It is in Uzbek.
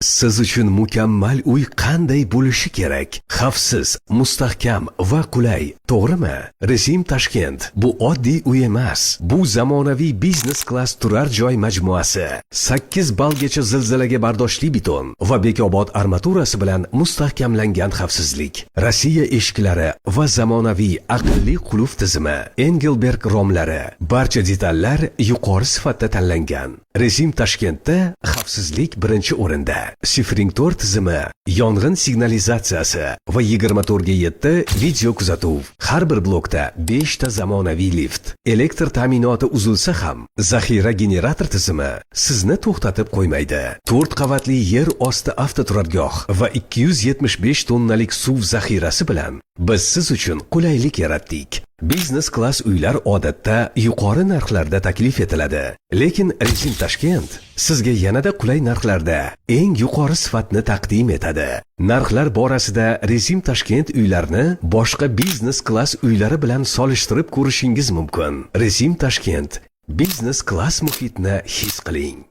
Siz uchun mukammal uy qanday bo'lishi kerak? Xavfsiz, mustahkam va qulay, to'g'rimi? Resim Tashkent bu oddiy uy emas. Bu zamonaviy biznes klass turar joy majmuasi. 8 balgacha zilzilaga bardoshli beton va Bekobod armaturasi bilan mustahkamlangan xavfsizlik. Rossiya eshiklari va zamonaviy aqlli qulf tizimi, Engelberg romlari. Barcha detallar yuqori sifatda tanlangan. Resim Tashkentda xavfsizlik birinchi o'rinda. Shifring 4 tizimi, yong'in signalizatsiyasi va 24/7 video kuzatuv. Har bir blokda 5 ta zamonaviy lift. Elektr ta'minoti uzilsa ham, zaxira generator tizimi sizni to'xtatib qo'ymaydi. 4 qavatli yer osti avtoturargoh va 275 tonnalik suv zaxirasi bilan biz siz uchun qulaylik yaratdik. Biznes klass uylar odatda yuqori narxlarda taklif etiladi. Lekin Resim Tashkent sizga yanada qulay narxlarda eng yuqori sifatni taqdim etadi. Narxlar borasida Resim Tashkent uylarni boshqa biznes klass uylari bilan solishtirib ko'rishingiz mumkin. Resim Tashkent, biznes klass muhitni his qiling.